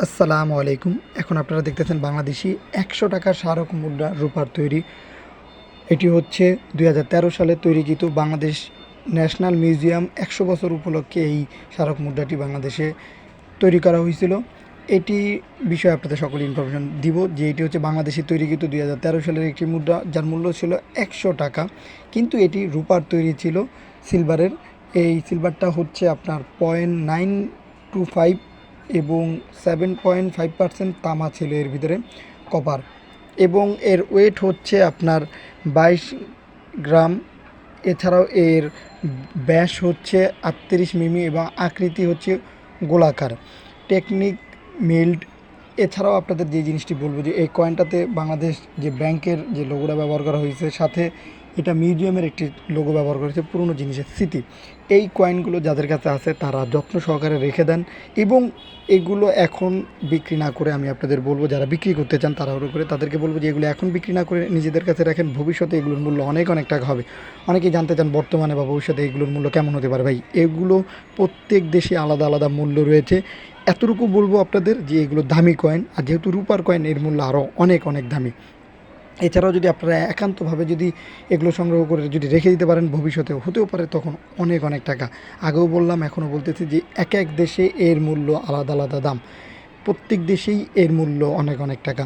আসসালামু আলাইকুম। এখন আপনারা দেখতেছেন বাংলাদেশি ১০০ টাকার স্মারক মুদ্রা রূপার তৈরি। এটি হচ্ছে ২০১৩ সালে তৈরিকৃত বাংলাদেশ ন্যাশনাল মিউজিয়াম ১০০ বছর উপলক্ষে এই স্মারক মুদ্রাটি বাংলাদেশে তৈরি করা হয়েছিল। এটি বিষয়ে আপনাদের সকল ইনফরমেশন দিব যে এটি হচ্ছে বাংলাদেশে তৈরিকৃত ২০১৩ সালের একটি মুদ্রা, যার মূল্য ছিল ১০০ টাকা, কিন্তু এটি রূপার তৈরি ছিল সিলভারের। এই সিলভারটা হচ্ছে আপনার 0.925 এবং 7.5% তামা ছিল এর ভিতরে, কপার, এবং এর ওয়েট হচ্ছে আপনার 22 গ্রাম। এছাড়াও এর ব্যাস হচ্ছে 38 মিমি এবং আকৃতি হচ্ছে গোলাকার, টেকনিক মিল্ড। এছাড়াও আপনাদের যে জিনিসটি বলবো যে এই কয়েনটাতে বাংলাদেশ যে ব্যাংকের যে লোগোটা ব্যবহার করা হয়েছে, সাথে এটা মিউজিয়ামের একটি লোগো ব্যবহার করেছে, পুরনো জিনিসের স্মৃতি। এই কয়েনগুলো যাদের কাছে আছে তারা যত্ন সহকারে রেখে দেন, এবং এগুলো এখন বিক্রি না করে আমি আপনাদের বলবো যারা বিক্রি করতে চান তাড়াহুড়ো করে তাদেরকে বলবো যে এগুলো এখন বিক্রি না করে নিজেদের কাছে রাখেন। ভবিষ্যতে এগুলোর মূল্য অনেক অনেক টাকা হবে। অনেকেই জানতে চান বর্তমানে বা ভবিষ্যতে এগুলোর মূল্য কেমন হতে পারে। ভাই, এগুলো প্রত্যেক দেশে আলাদা আলাদা মূল্য রয়েছে। এতটুকু বলবো আপনাদের যে এগুলো দামি কয়েন, আর যেহেতু রূপার কয়েন এর মূল্য আরও অনেক অনেক দামি। এছাড়াও যদি আপনারা একান্তভাবে যদি এগুলো সংগ্রহ করে যদি রেখে দিতে পারেন, ভবিষ্যতেও হতেও পারে তখন অনেক অনেক টাকা। আগেও বললাম, এখনও বলতেছি যে এক এক দেশে এর মূল্য আলাদা আলাদা দাম, প্রত্যেক দেশেই এর মূল্য অনেক অনেক টাকা।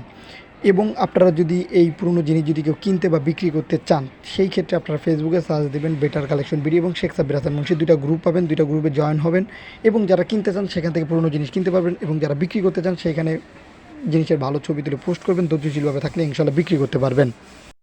এবং আপনারা যদি এই পুরনো জিনিস যদি কেউ কিনতে বা বিক্রি করতে চান, সেই ক্ষেত্রে আপনারা ফেসবুকে সার্চ দেবেন বেটার কালেকশন বিডি এবং শেখ সাব্বির হাসান মুন্সি, দুইটা গ্রুপ পাবেন, দুইটা গ্রুপে জয়েন হবেন, এবং যারা কিনতে চান সেখান থেকে পুরনো জিনিস কিনতে পারবেন, এবং যারা বিক্রি করতে চান সেখানে জিনিসের ভালো ছবি তুলে পোস্ট করবেন, ধৈর্যশীলভাবে থাকলে ইনশাল্লাহ বিক্রি করতে পারবেন।